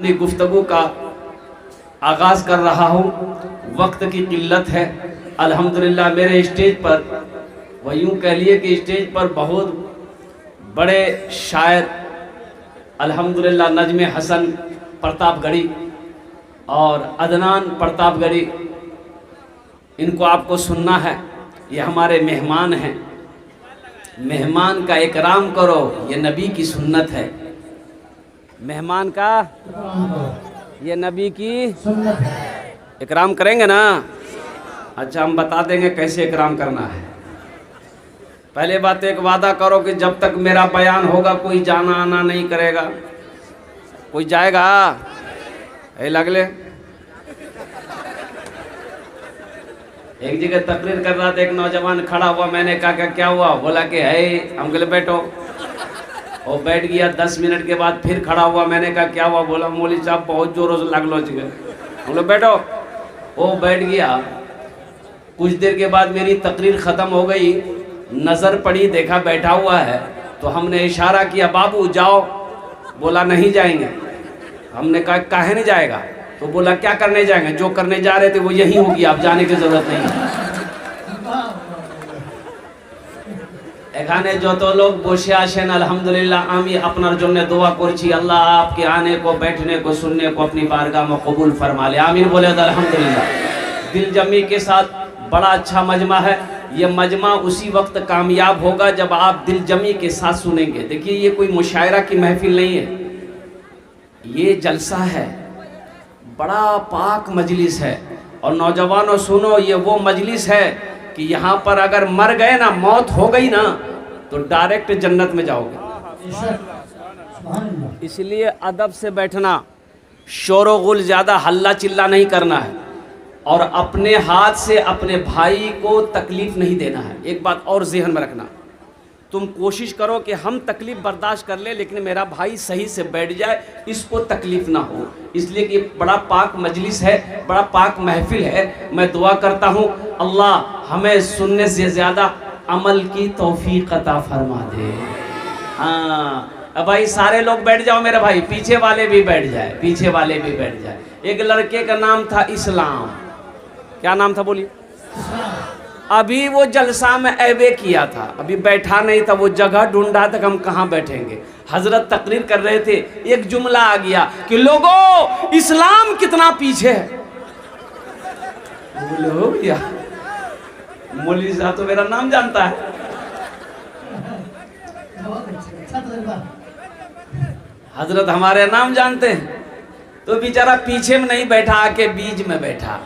अपनी गुफ्तगू का आगाज़ कर रहा हूँ। वक्त की किल्लत है। अल्हम्दुलिल्लाह मेरे स्टेज पर, वह यूँ कह लिए कि स्टेज पर बहुत बड़े शायर अल्हम्दुलिल्लाह नजम हसन प्रतापगढ़ी और अदनान प्रतापगढ़ी, इनको आपको सुनना है। ये हमारे मेहमान हैं। मेहमान का इकराम करो, ये नबी की सुन्नत है। मेहमान का ये नबी की सुन्नत है। इकराम करेंगे ना? अच्छा, हम बता देंगे कैसे इकराम करना है। पहले बात एक वादा करो कि जब तक मेरा बयान होगा कोई जाना आना नहीं करेगा। कोई जाएगा? लगले एक जगह तकरीर कर रहा था, एक नौजवान खड़ा हुआ। मैंने कहा क्या हुआ? बोला कि है। हम कहले बैठो। और बैठ गया। 10 मिनट के बाद फिर खड़ा हुआ। मैंने कहा क्या हुआ? बोला मौलवी साहब बहुत जोरों से लगलो जगह। हम लोग बैठो। वो बैठ गया। कुछ देर के बाद मेरी तकरीर ख़त्म हो गई। नज़र पड़ी, देखा बैठा हुआ है, तो हमने इशारा किया बाबू जाओ। बोला नहीं जाएंगे। हमने कहा काहे नहीं जाएगा? तो बोला क्या करने जाएंगे? जो करने जा रहे थे वो यही होगी, आप जाने की जरूरत नहीं। এখানে যত लोग বসে আসেন अल्हम्दुलिल्लाह আমি আপনার জন্য দোয়া করছি আল্লাহ आपके आने को बैठने को सुनने को अपनी बारगाह में कबूल फरमा ले। आमीन बोले अल्हम्दुलिल्लाह। दिल जमी के साथ बड़ा अच्छा मजमा है। ये मजमा उसी वक्त कामयाब होगा जब आप दिल जमी के साथ सुनेंगे। देखिए ये कोई मुशायरा की महफिल नहीं है, ये जलसा है, बड़ा पाक मजलिस है। और नौजवानों सुनो, ये वो मजलिस है कि यहाँ पर अगर मर गए ना, मौत हो गई ना, तो डायरेक्ट जन्नत में जाओगे। इसलिए अदब से बैठना, शोर गुल ज़्यादा हल्ला चिल्ला नहीं करना है, और अपने हाथ से अपने भाई को तकलीफ़ नहीं देना है। एक बात और ज़हन में रखना, तुम कोशिश करो कि हम तकलीफ़ बर्दाश्त कर ले, लेकिन मेरा भाई सही से बैठ जाए, इसको तकलीफ़ ना हो। इसलिए कि बड़ा पाक मजलिस है, बड़ा पाक महफिल है। मैं दुआ करता हूँ अल्लाह हमें सुनने से ज़्यादा अमल की तौफीक अता फरमा दे। हाँ अब भाई सारे लोग बैठ जाओ मेरे भाई, पीछे वाले भी बैठ जाए, पीछे वाले भी बैठ जाए। एक लड़के का नाम था इस्लाम। क्या नाम था बोलिए? अभी वो जलसा में ऐबे किया था, अभी बैठा नहीं था, वो जगह ढूंढा था हम कहाँ बैठेंगे। हजरत तकरीर कर रहे थे, एक जुमला आ गया कि लोगों इस्लाम कितना पीछे है। बोले हो गया, मौलवी साहब तो मेरा नाम जानता है। हजरत हमारे नाम जानते हैं, तो बेचारा पीछे में नहीं बैठा, आके बीच में बैठा।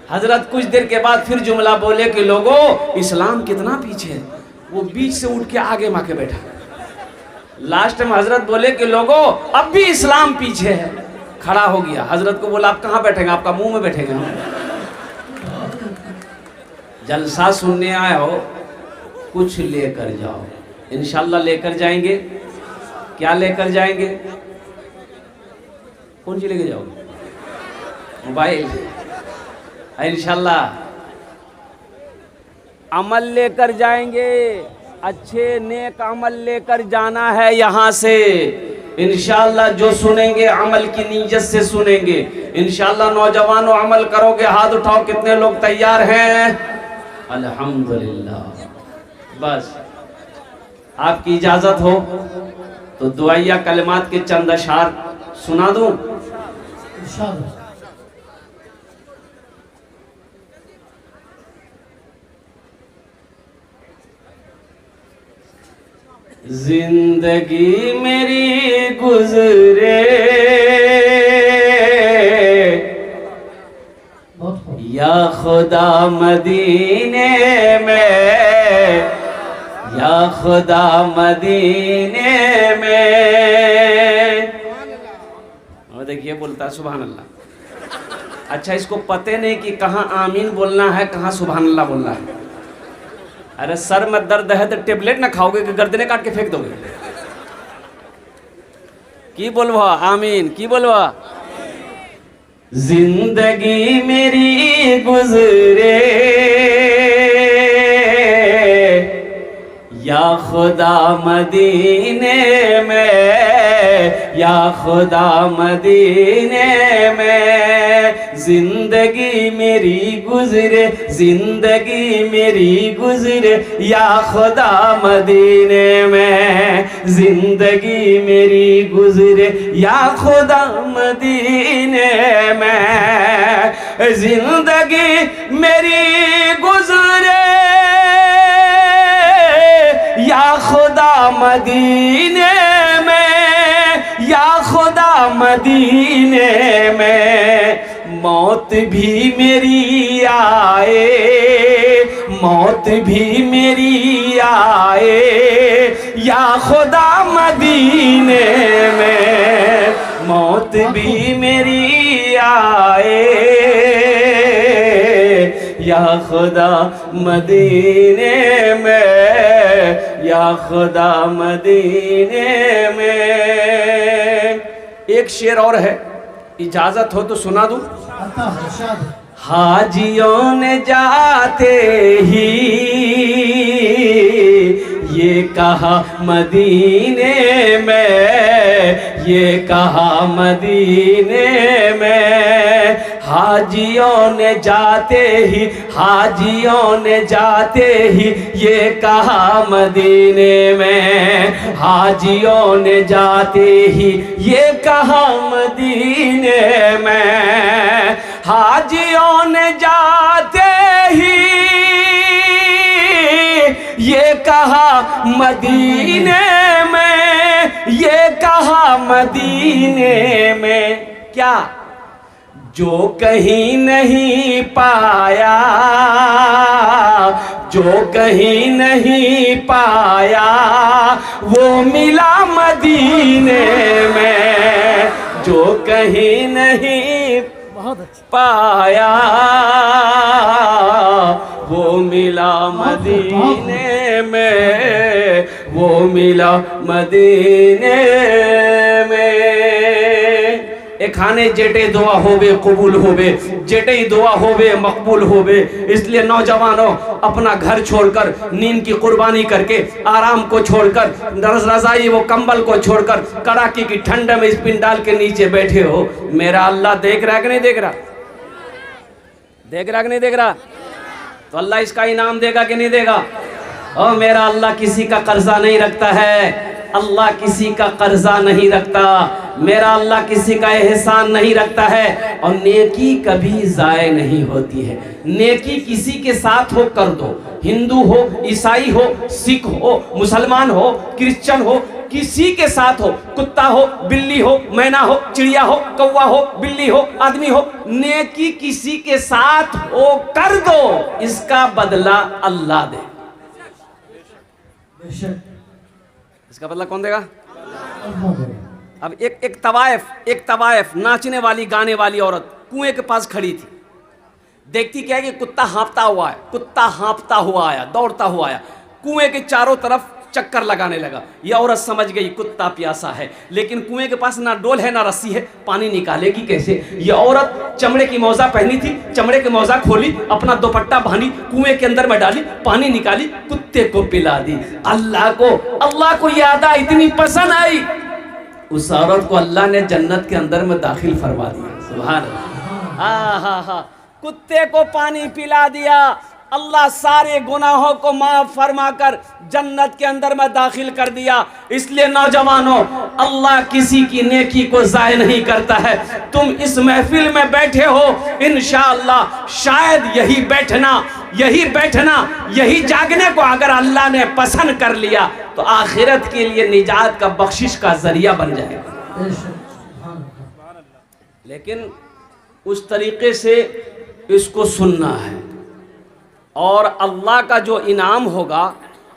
हजरत कुछ देर के बाद फिर जुमला बोले कि लोगों इस्लाम कितना पीछे है। वो बीच से उठ के आगे माके बैठा। लास्ट में हजरत बोले कि लोगों अब भी इस्लाम पीछे है। खड़ा हो गया। हजरत को बोला आप कहाँ बैठेंगे? आपका मुंह में बैठेंगे हम। जलसा सुनने आए हो, कुछ लेकर जाओ। इंशाल्लाह लेकर जाएंगे। क्या लेकर जाएंगे? कौन सी लेके जाओगे? मोबाइल। इंशाल्लाह अमल लेकर जाएंगे, अच्छे नेक अमल लेकर जाना है यहाँ से। इंशाल्लाह जो सुनेंगे अमल की नीयत से सुनेंगे। इंशाल्लाह नौजवानों अमल करोगे। हाथ उठाओ, कितने लोग तैयार हैं? अल्हम्दुलिल्लाह। बस आपकी इजाजत हो तो दुआया कलिमात के चंद अशार सुना दूं। जिंदगी मेरी गुजरे या खुदा मदीने में, या खुदा मदीने में। और देखिए बोलता सुभान अल्लाह। अच्छा इसको पते नहीं कि कहाँ आमीन बोलना है, कहाँ सुभान अल्लाह बोलना है। अरे सर में दर्द है तो टेबलेट ना खाओगे कि गर्दने काट के फेंक दोगे? की बोलवा आमीन, की बोलवा। जिंदगी मेरी गुजरे या खुदा मदीने में, या खुदा मदीने में जिंदगी मेरी गुजरे, जिंदगी मेरी गुजरे, या खुदा मदीने में जिंदगी मेरी गुजरे, या खुदा मदीने में जिंदगी मेरी गुजरे, या खुदा मदीने में, या खुदा मदीने में मौत भी मेरी आए, मौत भी मेरी आए, या खुदा मदीने में मौत भी मेरी आए, या खुदा मदीने में, या खुदा मदीने में। एक शेर और है, इजाजत हो तो सुना दूं। हाजियों ने जाते ही ये कहा मदीने में, ये कहा मदीने में, हाजियों ने जाते ही, हाजियों ने जाते ही ये कहा मदीने में, हाजियों ने जाते ही ये कहा मदीने में, हाजियों ने जाते ही ये कहा मदीने में, ये कहा मदीने में। क्या? जो कहीं नहीं पाया, जो कहीं नहीं पाया वो मिला मदीने में, जो कहीं नहीं पाया वो मिला मदीने में, वो मिला मदीने में। खाने जेटे दुआ होवे कबूल होवे, जेटे ही दुआ होवे मकबूल होवे। इसलिए नौजवानों, अपना घर छोड़कर, नींद की कुर्बानी करके, आराम को छोड़कर, रज़ाई वो कंबल को छोड़कर, कड़ाके की ठंड में इस पिंडाल के नीचे बैठे हो। मेरा अल्लाह देख रहा है कि नहीं देख रहा? देख रहा कि नहीं देख रहा? तो अल्लाह इसका इनाम देगा कि नहीं देगा? और मेरा अल्लाह किसी का कर्जा नहीं रखता है, अल्लाह किसी का कर्जा नहीं रखता, मेरा अल्लाह किसी का एहसान नहीं रखता है। और नेकी कभी ज़ाय नहीं होती है। नेकी किसी के साथ हो कर दो, हिंदू हो, ईसाई हो, सिख हो, मुसलमान हो, क्रिश्चियन हो, किसी के साथ हो, कुत्ता हो, बिल्ली हो, मैना हो, चिड़िया हो, कौवा हो, बिल्ली हो, आदमी हो, नेकी किसी के साथ हो कर दो, इसका बदला अल्लाह दे। इसका बदला कौन देगा? अब एक तवायफ नाचने वाली गाने वाली औरत कुएं के पास खड़ी थी। देखती क्या है कि कुत्ता हाँफता हुआ है, कुत्ता हाँफता हुआ आया, दौड़ता हुआ आया, कुएं के चारों तरफ चक्कर लगाने लगा। यह औरत समझ गई कुत्ता प्यासा है, लेकिन कुएं के पास ना डोल है ना रस्सी है, पानी निकालेगी कैसे? यह औरत चमड़े की मौजा पहनी थी, चमड़े की मौजा खोली, अपना दुपट्टा बांधी, कुएं के अंदर में डाली, पानी निकाली, कुत्ते को पिला दी। अल्लाह को याद आई, इतनी पसंद आई, उस औरत को अल्लाह ने जन्नत के अंदर में दाखिल फरमा दिया। सुभान अल्लाह। कुत्ते को पानी पिला दिया, अल्लाह सारे गुनाहों को माफ फरमाकर जन्नत के अंदर में दाखिल कर दिया। इसलिए नौजवानों, अल्लाह किसी की नेकी को ज़ाय नहीं करता है। तुम इस महफिल में बैठे हो, इंशाअल्लाह शायद यही बैठना, यही जागने को अगर अल्लाह ने पसंद कर लिया तो आखिरत के लिए निजात का, बख्शिश का जरिया बन जाएगा। लेकिन उस तरीके से इसको सुनना है, और अल्लाह का जो इनाम होगा,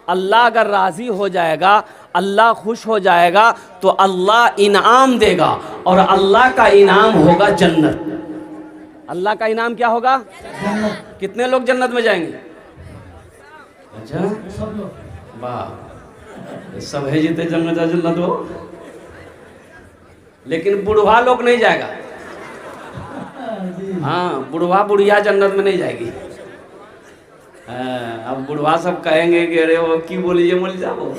अल्लाह अगर राज़ी हो जाएगा, अल्लाह खुश हो जाएगा तो अल्लाह इनाम देगा, और अल्लाह का इनाम होगा जन्नत। अल्लाह का इनाम क्या होगा? जन्नत। कितने लोग जन्नत में जाएंगे? अच्छा, वाह, सब है जीते जन्नत हो, लेकिन बुढ़वा लोग नहीं जाएगा। हाँ, बुढ़वा बुढ़िया जन्नत में नहीं जाएगी। अब बुढ़वा सब कहेंगे कि अरे वो की बोलिए बोल जाओ,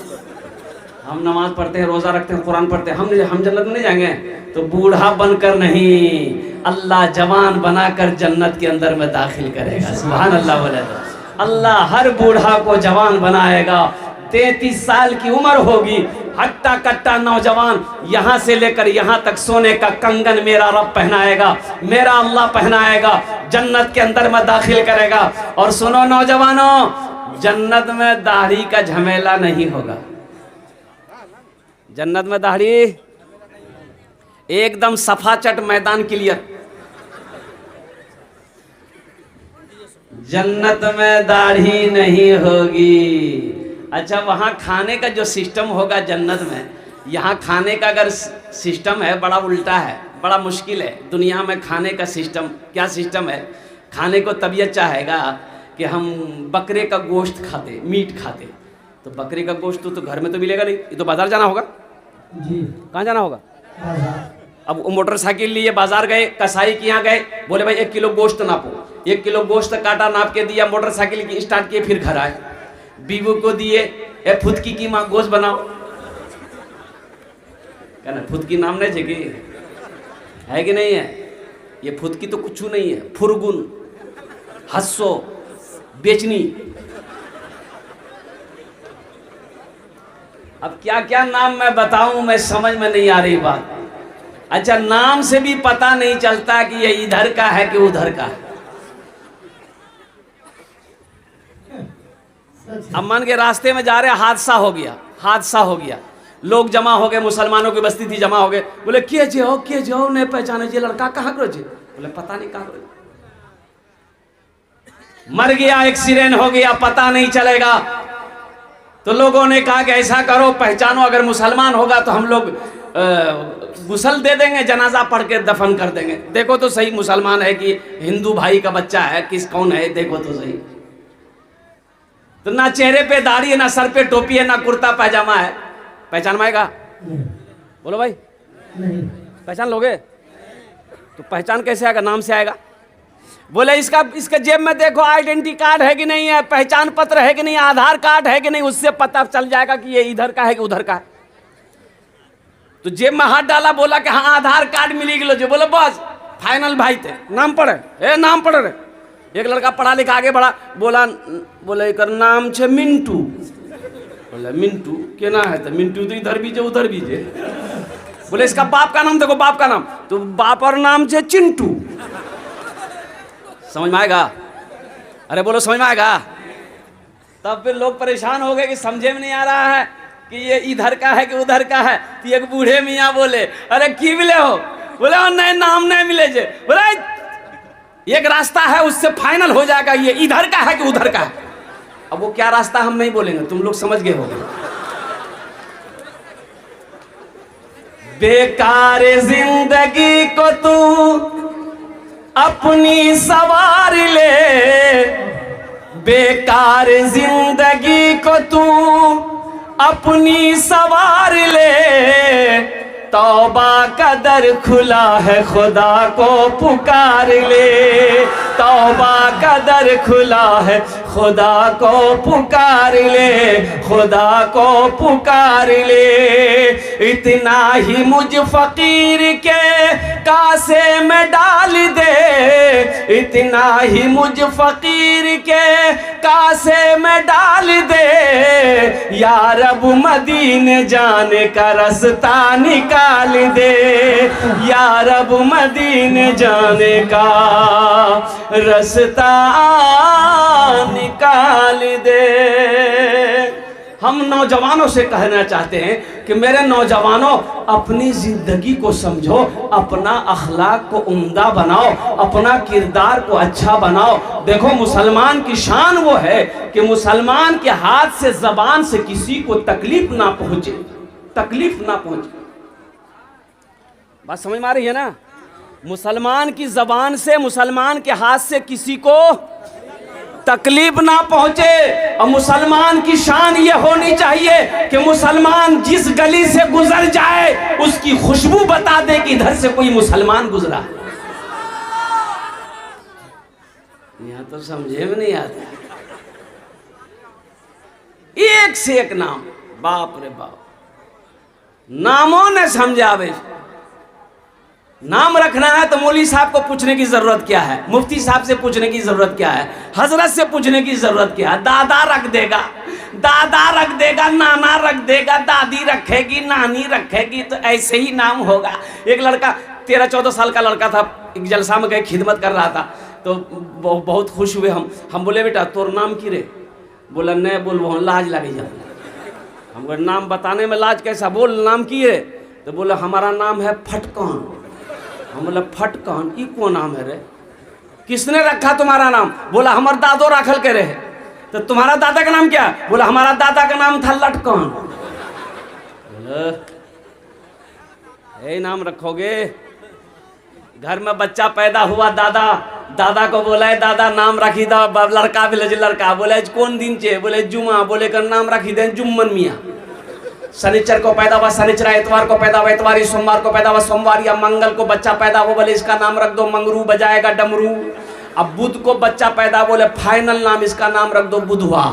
हम नमाज पढ़ते हैं, रोज़ा रखते हैं, कुरान पढ़ते हैं, हम जन्नत में नहीं जाएंगे। तो बूढ़ा बनकर नहीं, अल्लाह जवान बनाकर जन्नत के अंदर में दाखिल करेगा। सुभान अल्लाह बोले तो अल्लाह हर बूढ़ा को जवान बनाएगा। 33 साल की उम्र होगी, हट्टा कट्टा नौजवान, यहाँ से लेकर यहाँ तक सोने का कंगन मेरा रब पहनाएगा, मेरा अल्लाह पहनाएगा, जन्नत के अंदर में दाखिल करेगा। और सुनो नौजवानों, जन्नत में दाढ़ी का झमेला नहीं होगा। जन्नत में दाढ़ी एकदम सफाचट मैदान क्लियर। जन्नत में दाढ़ी नहीं होगी। अच्छा, वहाँ खाने का जो सिस्टम होगा जन्नत में, यहाँ खाने का अगर सिस्टम है बड़ा उल्टा है, बड़ा मुश्किल है। दुनिया में खाने का सिस्टम क्या सिस्टम है, खाने को तबीयत चाहेगा कि हम बकरे का गोश्त खाते, मीट खाते, तो बकरे का गोश्त तो घर में तो मिलेगा नहीं, ये तो बाजार जाना होगा जी। कहाँ जाना होगा? अब मोटरसाइकिल लिए बाजार गए, कसाई के यहाँ गए, बोले भाई 1 किलो गोश्त नापो, 1 किलो गोश्त काटा, नाप के दिया, मोटरसाइकिल की स्टार्ट किए, फिर घर आए, बीवू को दिए, ए फुदकी की माँ गोश्त बनाओ, कहना फुदकी नाम नहीं चाहिए, है कि नहीं है? ये फुदकी तो कुछ नहीं है, फुरगुन, हस्सो, बेचनी। अब क्या क्या नाम मैं बताऊं, मैं समझ में नहीं आ रही बात। अच्छा, नाम से भी पता नहीं चलता कि ये इधर का है कि उधर का है। अब मान के रास्ते में जा रहे, हादसा हो गया, लोग जमा हो गए, मुसलमानों की बस्ती थी, जमा हो गए, बोले के जो नहीं पहचाने जे लड़का कहाँ करो जे, बोले पता नहीं कहाँ करो, मर गया, एक्सीडेंट हो गया, पता नहीं चलेगा। तो लोगों ने कहा कि ऐसा करो, पहचानो, अगर मुसलमान होगा तो हम लोग गुसल दे देंगे, जनाजा पढ़ के दफन कर देंगे। देखो तो सही मुसलमान है कि हिंदू भाई का बच्चा है, कौन है, देखो तो सही। तो ना चेहरे पे दाढ़ी है, ना सर पे टोपी है, ना कुर्ता पैजामा है, पहचान पाएगा? बोलो भाई, नहीं पहचान लोगे? तो पहचान कैसे आएगा? नाम से आएगा। बोले इसका जेब में देखो, आइडेंटिटी कार्ड है कि नहीं है, पहचान पत्र है कि नहीं, आधार कार्ड है कि नहीं, उससे पता चल जाएगा कि ये इधर का है कि उधर का है। तो जेब में हाथ डाला, बोला कि हाँ आधार कार्ड मिली गलो, जो बोले बस फाइनल भाई थे, नाम पढ़े, नाम पढ़ रहे। एक लड़का पढ़ा लिखा आगे बढ़ा, बोले एकर नाम छे मिंटू। बोले मिंटू केना है? तो मिंटू तो इधर भी जे उधर भी जे। बोले इसका बाप का नाम देखो, बाप का नाम, तो बाप और नाम छे चिंटू। समझ में आएगा? अरे बोलो समझ में आएगा? तब फिर लोग परेशान हो गए कि समझे में नहीं आ रहा है कि ये इधर का है कि उधर का है। तो एक बूढ़े मियाँ बोले, अरे की मिले हो? बोले नहीं, नाम नहीं मिले जे। बोले एक रास्ता है, उससे फाइनल हो जाएगा ये इधर का है कि उधर का है। अब वो क्या रास्ता हम नहीं बोलेंगे, तुम लोग समझ गए होगे। बेकार जिंदगी को तू अपनी सवार ले, बेकार जिंदगी को तू अपनी सवार ले, तौबा का दर खुला है, खुदा को पुकार ले, तौबा का दर खुला है, खुदा को पुकार ले, खुदा को पुकार ले। इतना ही मुझ फकीर के कासे में डाल दे, इतना ही मुझ फकीर के कासे में डाल दे, या रब मदीने जाने का रास्ता निकाल दे, या रब मदीने जाने का रास्ता निकाल दे। हम नौजवानों से कहना चाहते हैं कि मेरे नौजवानों, अपनी जिंदगी को समझो, अपना अखलाक को उम्दा बनाओ, अपना किरदार को अच्छा बनाओ। देखो, मुसलमान की शान वो है कि मुसलमान के हाथ से, जबान से किसी को तकलीफ ना पहुंचे, तकलीफ ना पहुंचे। बात समझ में आ रही है ना? मुसलमान की जबान से, मुसलमान के हाथ से किसी को तकलीफ ना पहुंचे। और मुसलमान की शान ये होनी चाहिए कि मुसलमान जिस गली से गुजर जाए उसकी खुशबू बता दे कि इधर से कोई मुसलमान गुजरा। यहाँ तो समझे में नहीं आता। एक से एक नाम, बाप रे बाप, नामों ने समझावे। नाम रखना है तो मौलवी साहब को पूछने की जरूरत क्या है, मुफ्ती साहब से पूछने की जरूरत क्या है, हजरत से पूछने की जरूरत क्या है। दादा रख देगा, दादा रख देगा, नाना रख देगा, दादी रखेगी, नानी रखेगी, तो ऐसे ही नाम होगा। एक लड़का 13-14 साल का लड़का था, एक जलसा में गए, खिदमत कर रहा था, तो बहुत खुश हुए हम बोले बेटा तोर नाम की रे? बोला नहीं बोल, लाज लगे जा। हम बोले नाम बताने में लाज कैसा, बोल नाम की है? तो बोला हमारा नाम है फटकान। हम बोला फटकान ई कौन नाम है रे? किसने रखा तुम्हारा नाम? बोला हमार दादो राखल के रहे। तो तुम्हारा दादा का नाम क्या? बोला हमारा दादा का नाम था लटकान। यही नाम रखोगे? घर में बच्चा पैदा हुआ, दादा को बोला है दादा नाम रखी दो, लड़का भी लड़का बोले कौन दिन चे? बोले जुमा। बोले कर नाम रखी दे जुम्मन मियाँ। शनिचर को पैदा हुआ शनिचर, एतवार को पैदा हुआ एतवारी, सोमवार को पैदा हुआ सोमवार, या मंगल को बच्चा पैदा हुआ बोले इसका नाम रख दो मंगरू, बजाएगा डमरू। अब बुध को बच्चा पैदा, बोले फाइनल नाम इसका नाम रख दो बुधवा।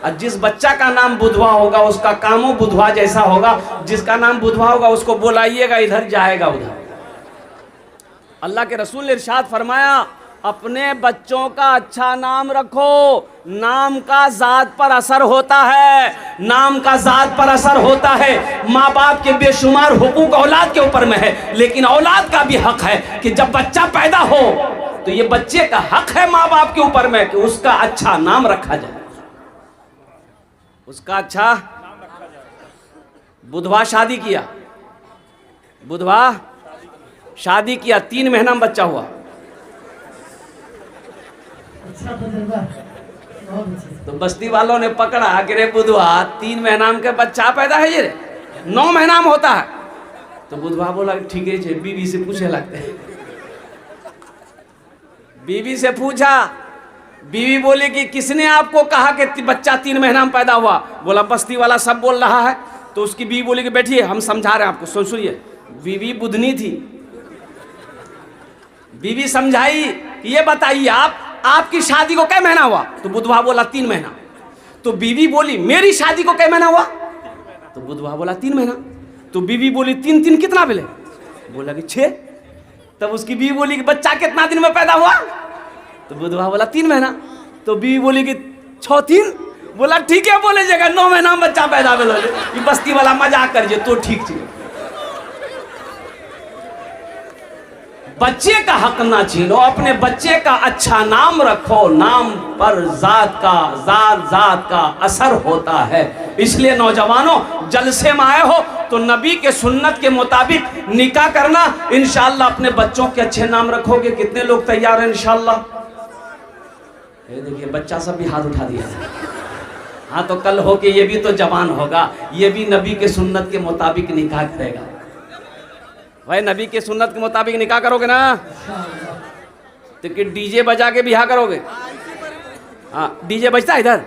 और जिस बच्चा का नाम बुधवा होगा उसका कामो बुधवा जैसा होगा, जिसका नाम बुधवा होगा उसको बुलाइएगा इधर जाएगा उधर। अल्लाह के रसूल ने इरशाद फरमाया अपने बच्चों का अच्छा नाम रखो, नाम का जात पर असर होता है, नाम का जात पर असर होता है। माँ बाप के बेशुमार हुकूक औलाद के ऊपर में है, लेकिन औलाद का भी हक है कि जब बच्चा पैदा हो तो ये बच्चे का हक है माँ बाप के ऊपर में कि उसका अच्छा नाम रखा जाए, उसका अच्छा। बुधवा शादी किया, बुधवा शादी किया, 3 महीना में बच्चा हुआ। तो बस्ती वालों ने पकड़ा कि रे बुधवा 3 महीना में बच्चा पैदा है, ये 9 महीना में होता है। तो बुधवा बोला ठीक है, बीवी से पूछे लगते हैं। बीवी से पूछा, बीवी बोली कि किसने आपको कहा कि बच्चा 3 महीना में पैदा हुआ? बोला बस्ती वाला सब बोल रहा है। तो उसकी बीवी बोली कि बैठिए हम समझा रहे हैं आपको, सुनिए। बीवी बुधनी थी, बीवी समझाई कि ये बताइए आपकी शादी को कै महीना हुआ? तो बुधवा बोला 3 महीना। तो बीवी बोली मेरी शादी को कै महीना हुआ? तो बुधवा बोला 3 महीना। तो बीवी बोली 3 कितना मिले? बोला कि 6। तब उसकी बीवी बोली कि बच्चा कितना दिन में पैदा हुआ? तो बुधवा बोला 3 महीना। तो बीवी बोली कि 6-3। बोला ठीक है बोले जगह 9 महीना में बच्चा पैदा बोले। ये बस्ती वाला मजाक कर तो ठीक थी। बच्चे का हक ना छीनो, अपने बच्चे का अच्छा नाम रखो, नाम पर जात का असर होता है। इसलिए नौजवानों जलसे में आए हो तो नबी के सुन्नत के मुताबिक निकाह करना, इंशाअल्लाह अपने बच्चों के अच्छे नाम रखोगे। कितने लोग तैयार हैं इंशाअल्लाह? ये देखिए बच्चा सब भी हाथ उठा दिया। हाँ तो कल हो के ये भी तो जवान होगा, ये भी नबी के सुन्नत के मुताबिक निकाह करेगा। भाई नबी के सुन्नत के मुताबिक निकाह करोगे ना? तो कि डीजे बजा के बिहा करोगे? हाँ डीजे बजता है इधर?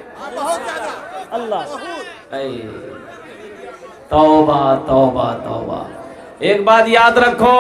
अल्लाह, तौबा तौबा तौबा। एक बात याद रखो,